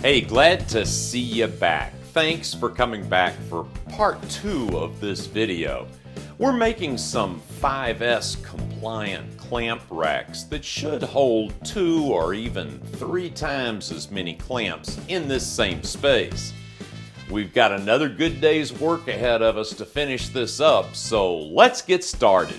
Hey, glad to see you back. Thanks for coming back for part 2 of this video. We're making some 5S compliant clamp racks that should hold 2 or even 3 times as many clamps in this same space. We've got another good day's work ahead of us to finish this up, so let's get started.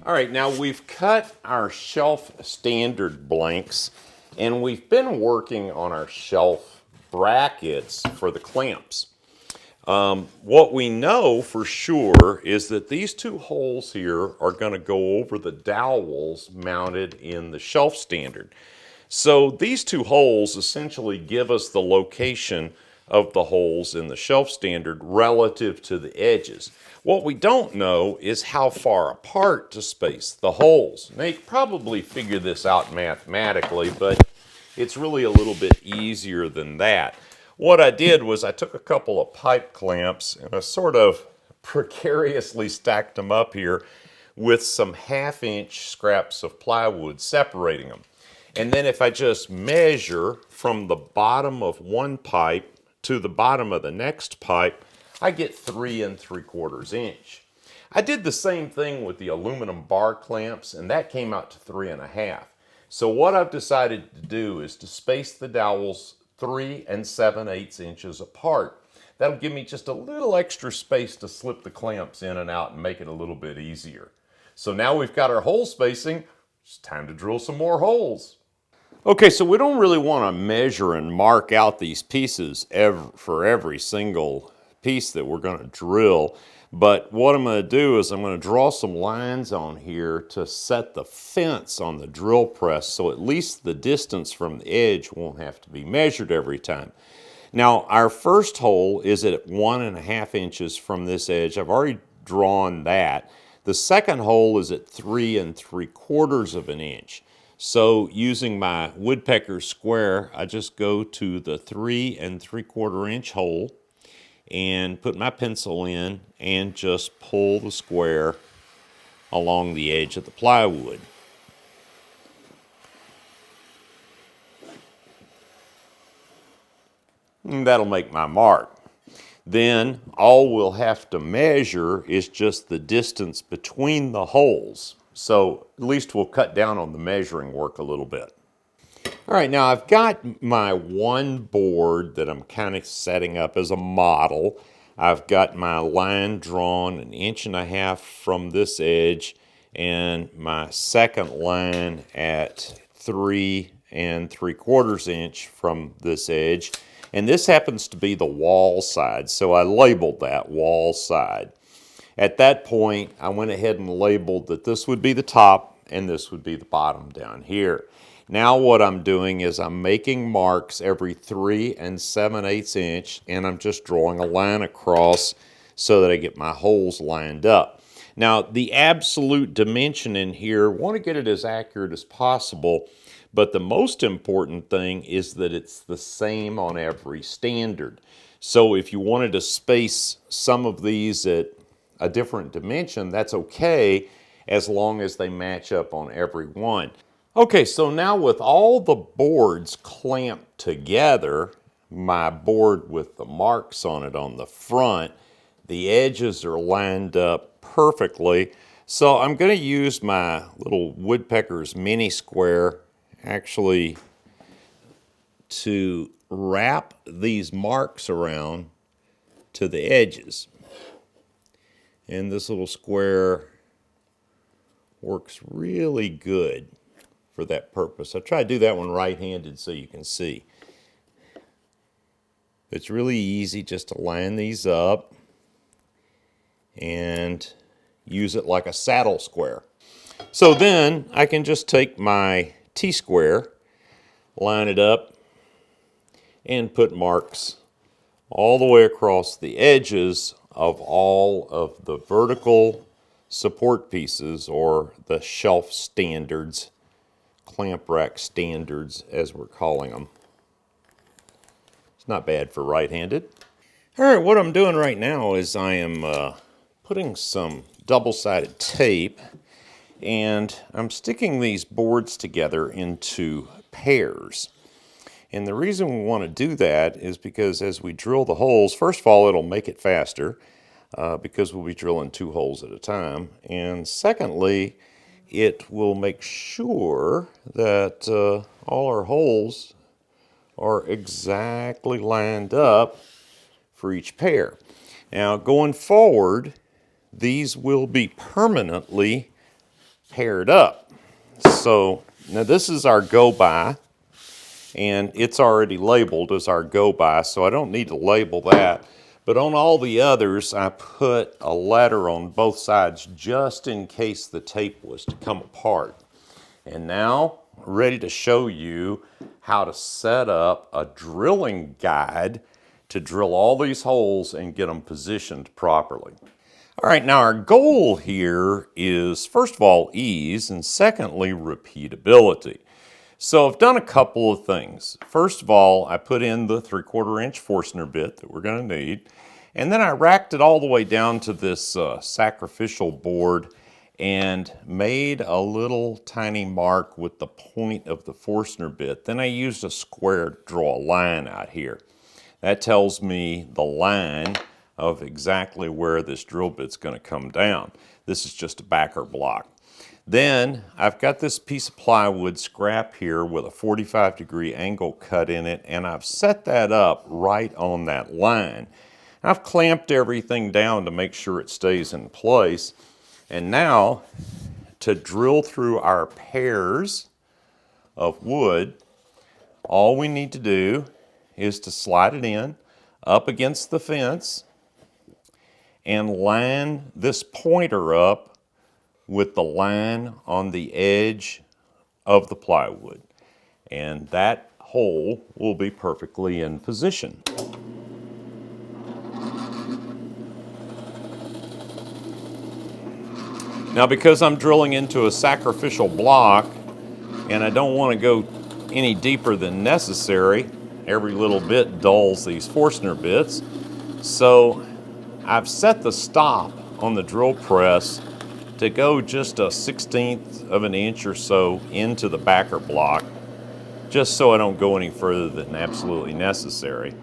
All right, now we've cut our shelf standard blanks and we've been working on our shelf brackets for the clamps. What we know for sure is that these 2 holes here are going to go over the dowels mounted in the shelf standard. So these 2 holes essentially give us the location of the holes in the shelf standard relative to the edges. What we don't know is how far apart to space the holes. Now you can probably figure this out mathematically, but it's really a little bit easier than that. What I did was I took a couple of pipe clamps and I sort of precariously stacked them up here with some 1/2-inch scraps of plywood separating them. And then if I just measure from the bottom of one pipe to the bottom of the next pipe, I get 3 3/4 inch. I did the same thing with the aluminum bar clamps, and that came out to 3 1/2. So what I've decided to do is to space the dowels 3 7/8 inches apart. That'll give me just a little extra space to slip the clamps in and out and make it a little bit easier. So now we've got our hole spacing, it's time to drill some more holes. Okay, so we don't really want to measure and mark out these pieces for every single piece that we're going to drill, but what I'm going to do is I'm going to draw some lines on here to set the fence on the drill press, so at least the distance from the edge won't have to be measured every time. Now our first hole is at 1 1/2 inches from this edge. I've already drawn that. The second hole is at 3 3/4 inch. So using my woodpecker square, I just go to the 3 3/4 inch hole and put my pencil in and just pull the square along the edge of the plywood. And that'll make my mark. Then all we'll have to measure is just the distance between the holes. So at least we'll cut down on the measuring work a little bit. All right, now I've got my one board that I'm kind of setting up as a model. I've got my line drawn 1 1/2 inches from this edge and my second line at 3 3/4 inch from this edge. And this happens to be the wall side, so I labeled that wall side. At that point, I went ahead and labeled that this would be the top and this would be the bottom down here. Now what I'm doing is I'm making marks every 3 7/8 inch, and I'm just drawing a line across so that I get my holes lined up. Now the absolute dimension in here, I want to get it as accurate as possible, but the most important thing is that it's the same on every standard. So if you wanted to space some of these at a different dimension, that's okay, as long as they match up on every one. Okay, so now with all the boards clamped together, my board with the marks on it on the front, the edges are lined up perfectly. So I'm going to use my little woodpecker's mini square actually to wrap these marks around to the edges. And this little square works really good for that purpose. I try to do that one right-handed so you can see. It's really easy just to line these up and use it like a saddle square. So then I can just take my T-square, line it up, and put marks all the way across the edges of all of the vertical support pieces, or the shelf standards, clamp rack standards as we're calling them. It's not bad for right-handed. All right, what I'm doing right now is I am putting some double-sided tape, and I'm sticking these boards together into pairs. And the reason we want to do that is because as we drill the holes, first of all, it'll make it faster because we'll be drilling 2 holes at a time. And secondly, it will make sure that all our holes are exactly lined up for each pair. Now, going forward, these will be permanently paired up. So now this is our go-by, and it's already labeled as our go-by, so I don't need to label that. But on all the others, I put a letter on both sides just in case the tape was to come apart. And now, ready to show you how to set up a drilling guide to drill all these holes and get them positioned properly. All right, now our goal here is, first of all, ease, and secondly, repeatability. So I've done a couple of things. First of all, I put in the 3/4 inch Forstner bit that we're going to need, and then I racked it all the way down to this sacrificial board and made a little tiny mark with the point of the Forstner bit. Then I used a square to draw a line out here. That tells me the line of exactly where this drill bit's going to come down. This is just a backer block. Then I've got this piece of plywood scrap here with a 45-degree angle cut in it, and I've set that up right on that line. I've clamped everything down to make sure it stays in place. And now, to drill through our pairs of wood, all we need to do is to slide it in up against the fence and line this pointer up with the line on the edge of the plywood. And that hole will be perfectly in position. Now, because I'm drilling into a sacrificial block and I don't want to go any deeper than necessary, every little bit dulls these Forstner bits. So I've set the stop on the drill press to go just a 1/16 of an inch or so into the backer block, just so I don't go any further than absolutely necessary.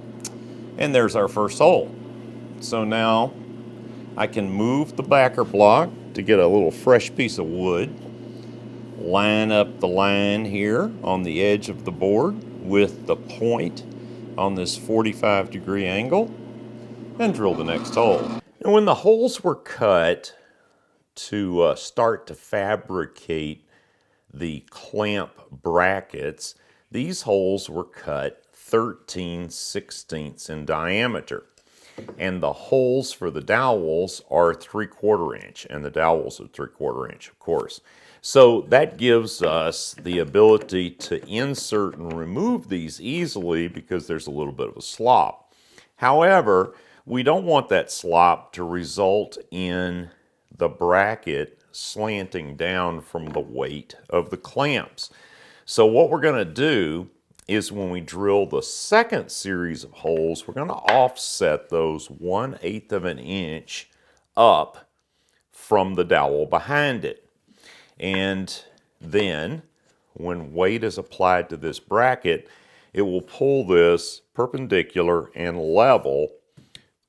And there's our first hole. So now I can move the backer block to get a little fresh piece of wood, line up the line here on the edge of the board with the point on this 45-degree angle, and drill the next hole. And when the holes were cut to start to fabricate the clamp brackets, these holes were cut 13/16 in diameter. And the holes for the dowels are 3/4 inch, and the dowels are 3/4 inch, of course. So that gives us the ability to insert and remove these easily because there's a little bit of a slop. However, we don't want that slop to result in the bracket slanting down from the weight of the clamps. So what we're going to do is when we drill the second series of holes, we're going to offset those 1/8 of an inch up from the dowel behind it. And then when weight is applied to this bracket, it will pull this perpendicular and level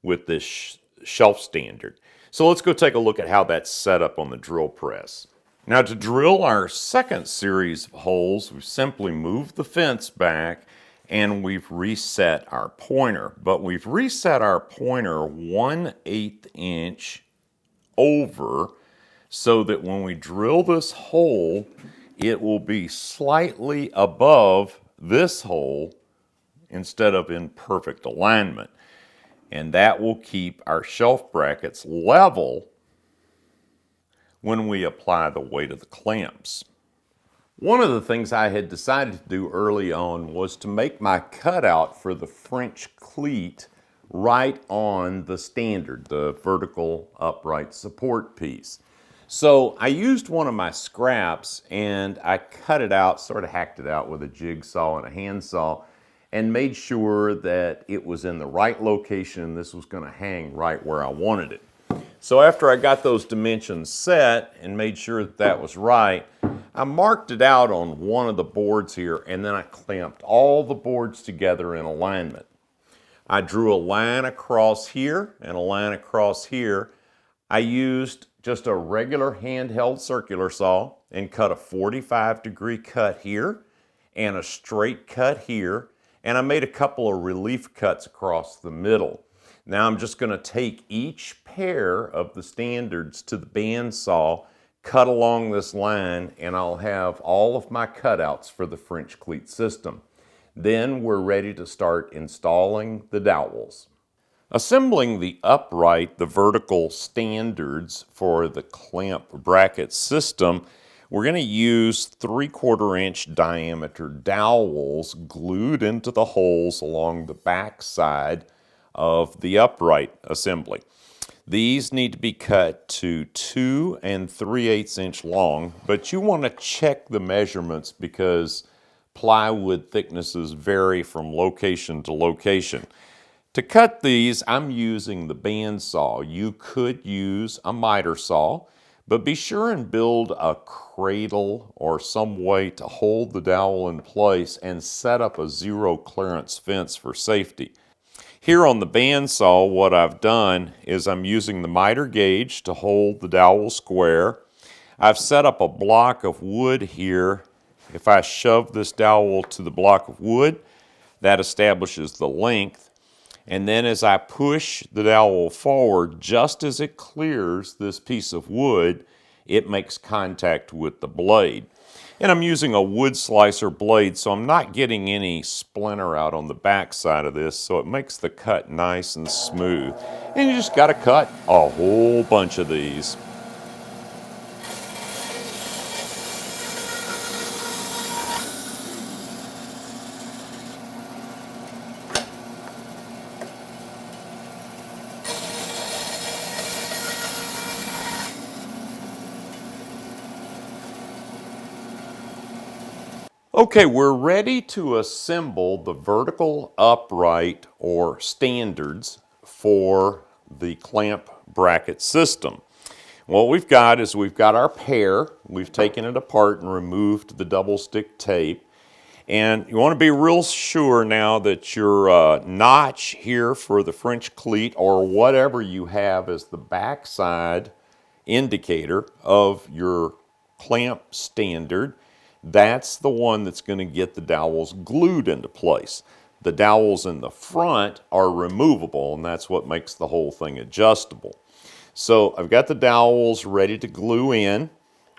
with this shelf standard. So let's go take a look at how that's set up on the drill press. Now, to drill our second series of holes, we've simply moved the fence back and we've reset our pointer. But we've reset our pointer 1/8 inch over so that when we drill this hole, it will be slightly above this hole instead of in perfect alignment. And that will keep our shelf brackets level when we apply the weight of the clamps. One of the things I had decided to do early on was to make my cutout for the French cleat right on the standard, the vertical upright support piece. So I used one of my scraps and I cut it out, sort of hacked it out with a jigsaw and a handsaw, and made sure that it was in the right location and this was going to hang right where I wanted it. So after I got those dimensions set and made sure that that was right, I marked it out on one of the boards here, and then I clamped all the boards together in alignment. I drew a line across here and a line across here. I used just a regular handheld circular saw and cut a 45-degree cut here and a straight cut here, and I made a couple of relief cuts across the middle. Now I'm just going to take each pair of the standards to the bandsaw, cut along this line, and I'll have all of my cutouts for the French cleat system. Then we're ready to start installing the dowels. Assembling the upright, the vertical standards for the clamp bracket system, we're going to use 3/4 inch diameter dowels glued into the holes along the back side of the upright assembly. These need to be cut to 2 3/8 inch long, but you want to check the measurements because plywood thicknesses vary from location to location. To cut these, I'm using the bandsaw. You could use a miter saw, but be sure and build a cradle or some way to hold the dowel in place and set up a zero clearance fence for safety. Here on the bandsaw, what I've done is I'm using the miter gauge to hold the dowel square. I've set up a block of wood here. If I shove this dowel to the block of wood, that establishes the length. And then as I push the dowel forward, just as it clears this piece of wood, it makes contact with the blade. And I'm using a wood slicer blade, so I'm not getting any splinter out on the back side of this, so it makes the cut nice and smooth. And you just got to cut a whole bunch of these. Okay, we're ready to assemble the vertical upright or standards for the clamp bracket system. What we've got is we've got our pair. We've taken it apart and removed the double stick tape. And you want to be real sure now that your notch here for the French cleat or whatever you have as the backside indicator of your clamp standard, that's the one that's going to get the dowels glued into place. The dowels in the front are removable, and that's what makes the whole thing adjustable. So I've got the dowels ready to glue in,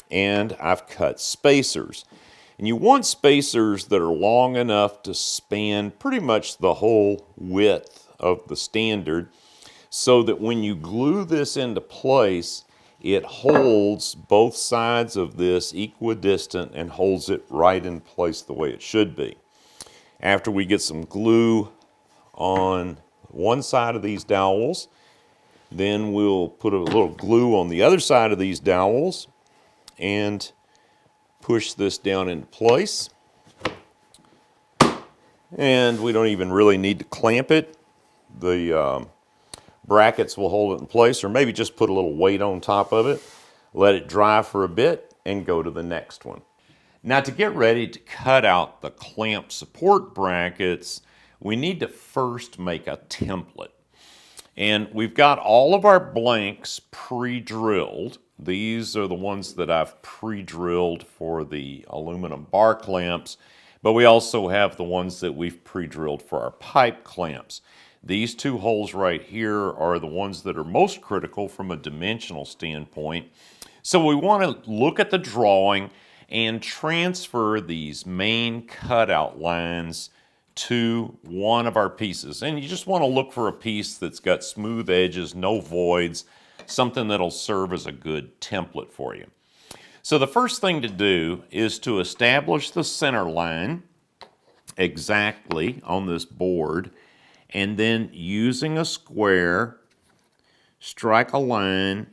and I've cut spacers. And you want spacers that are long enough to span pretty much the whole width of the standard so that when you glue this into place, it holds both sides of this equidistant and holds it right in place the way it should be. After we get some glue on one side of these dowels, then we'll put a little glue on the other side of these dowels and push this down into place. And we don't even really need to clamp it. The brackets will hold it in place, or maybe just put a little weight on top of it, let it dry for a bit, and go to the next one. Now to get ready to cut out the clamp support brackets, we need to first make a template. And we've got all of our blanks pre-drilled. These are the ones that I've pre-drilled for the aluminum bar clamps, but we also have the ones that we've pre-drilled for our pipe clamps. These two holes right here are the ones that are most critical from a dimensional standpoint. So we want to look at the drawing and transfer these main cutout lines to one of our pieces. And you just want to look for a piece that's got smooth edges, no voids, something that'll serve as a good template for you. So the first thing to do is to establish the center line exactly on this board, and then using a square, strike a line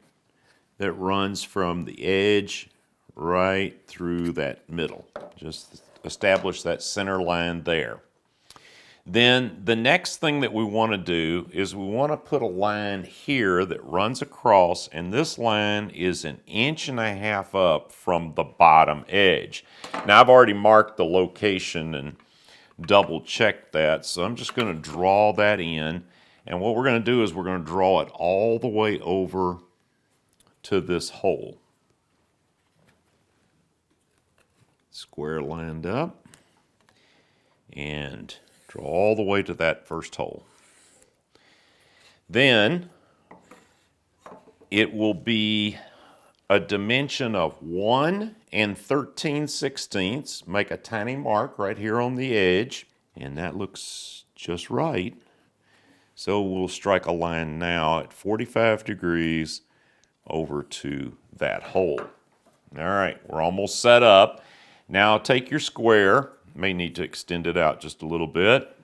that runs from the edge right through that middle. Just establish that center line there. Then the next thing that we want to do is we want to put a line here that runs across, and this line is 1.5 inches up from the bottom edge. Now I've already marked the location and double checked that, so I'm just going to draw that in, and what we're going to do is we're going to draw it all the way over to this hole. Square lined up and draw all the way to that first hole. Then it will be a dimension of 1 13/16. Make a tiny mark right here on the edge, and that looks just right. So we'll strike a line now at 45 degrees over to that hole. All right, we're almost set up. Now take your square, may need to extend it out just a little bit,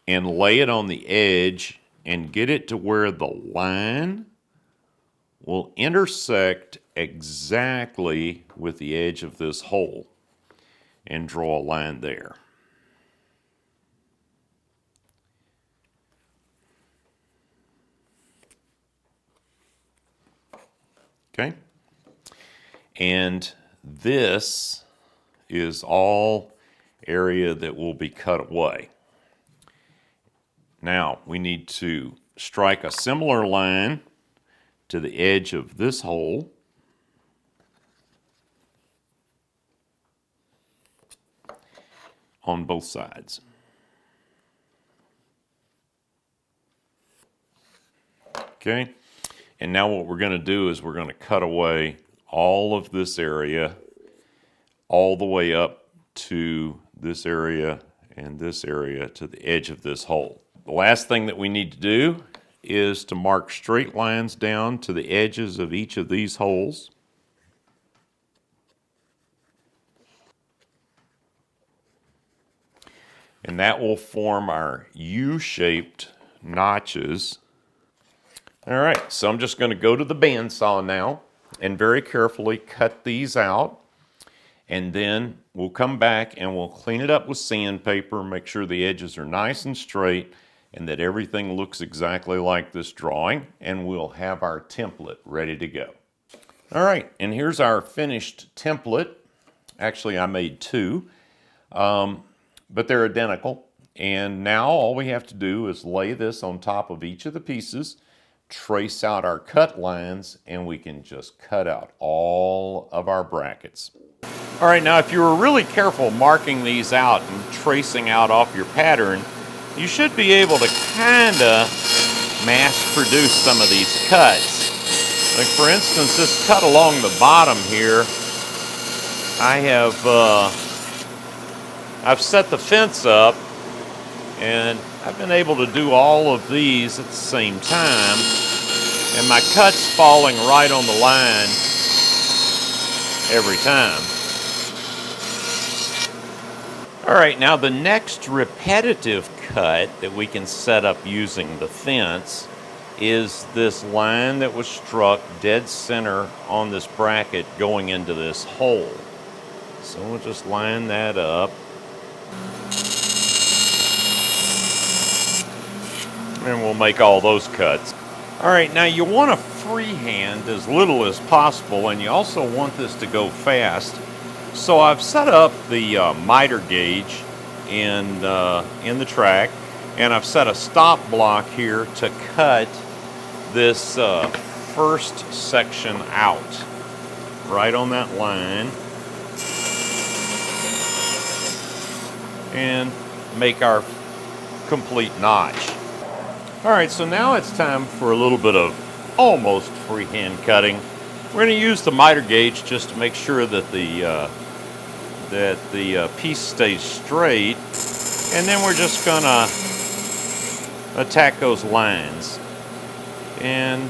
and lay it on the edge and get it to where the line will intersect exactly with the edge of this hole, and draw a line there. Okay? And this is all area that will be cut away. Now we need to strike a similar line to the edge of this hole, on both sides. Okay, and now what we're going to do is we're going to cut away all of this area, all the way up to this area and this area to the edge of this hole. The last thing that we need to do is to mark straight lines down to the edges of each of these holes. And that will form our U-shaped notches. All right, so I'm just going to go to the bandsaw now and very carefully cut these out. And then we'll come back and we'll clean it up with sandpaper, make sure the edges are nice and straight and that everything looks exactly like this drawing, and we'll have our template ready to go. All right, and here's our finished template. Actually, I made two, but they're identical. And now all we have to do is lay this on top of each of the pieces, trace out our cut lines, and we can just cut out all of our brackets. All right, now if you were really careful marking these out and tracing out off your pattern, you should be able to kind of mass produce some of these cuts. Like for instance, this cut along the bottom here, I've set the fence up and I've been able to do all of these at the same time, and my cut's falling right on the line every time. All right, now the next repetitive cut that we can set up using the fence is this line that was struck dead center on this bracket going into this hole. So we'll just line that up. And we'll make all those cuts. All right, now you want to freehand as little as possible, and you also want this to go fast. So I've set up the miter gauge in the track, and I've set a stop block here to cut this first section out, right on that line, and make our complete notch. All right, so now it's time for a little bit of almost freehand cutting. We're going to use the miter gauge just to make sure that the piece stays straight, and then we're just going to attack those lines. And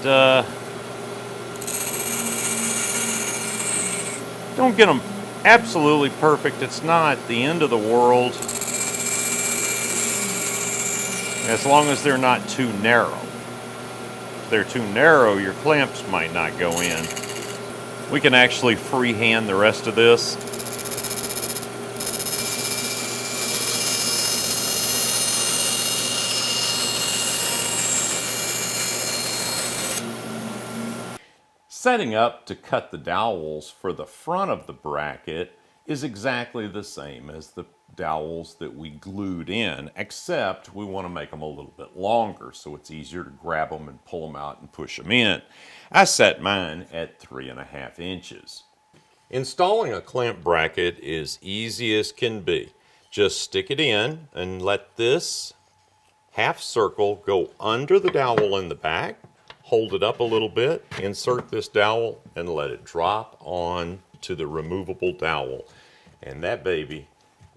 Don't get them absolutely perfect. It's not the end of the world, as long as they're not too narrow. If they're too narrow, your clamps might not go in. We can actually freehand the rest of this. Setting up to cut the dowels for the front of the bracket is exactly the same as the dowels that we glued in, except we want to make them a little bit longer so it's easier to grab them and pull them out and push them in. I set mine at 3.5 inches. Installing a clamp bracket is easy as can be. Just stick it in and let this half circle go under the dowel in the back. Hold it up a little bit, insert this dowel, and let it drop on to the removable dowel. And that baby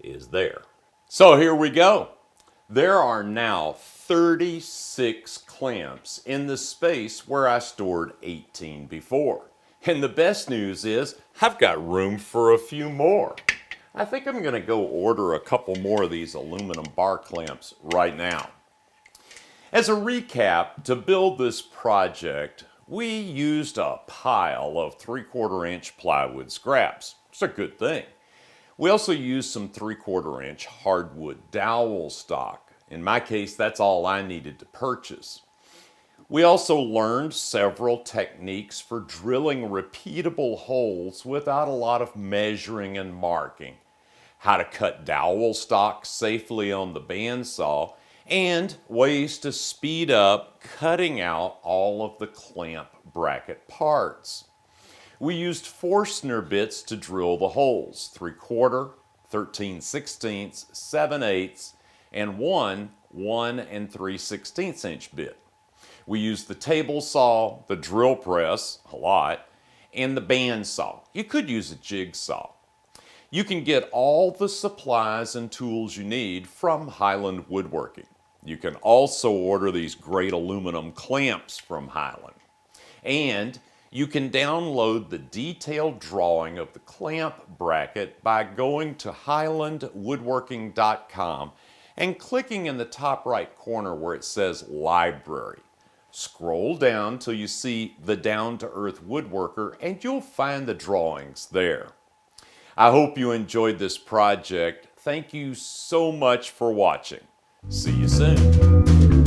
is there. So here we go. There are now 36 clamps in the space where I stored 18 before. And the best news is I've got room for a few more. I think I'm going to go order a couple more of these aluminum bar clamps right now. As a recap, to build this project, we used a pile of 3/4 inch plywood scraps. It's a good thing. We also used some 3/4 inch hardwood dowel stock. In my case, that's all I needed to purchase. We also learned several techniques for drilling repeatable holes without a lot of measuring and marking. How to cut dowel stock safely on the bandsaw, and ways to speed up cutting out all of the clamp bracket parts. We used Forstner bits to drill the holes, 3/4, 13/16, 7/8, and 1 3/16 inch bit. We used the table saw, the drill press, a lot, and the bandsaw. You could use a jigsaw. You can get all the supplies and tools you need from Highland Woodworking. You can also order these great aluminum clamps from Highland. And you can download the detailed drawing of the clamp bracket by going to highlandwoodworking.com and clicking in the top right corner where it says Library. Scroll down till you see the Down-to-Earth Woodworker and you'll find the drawings there. I hope you enjoyed this project. Thank you so much for watching. See you soon.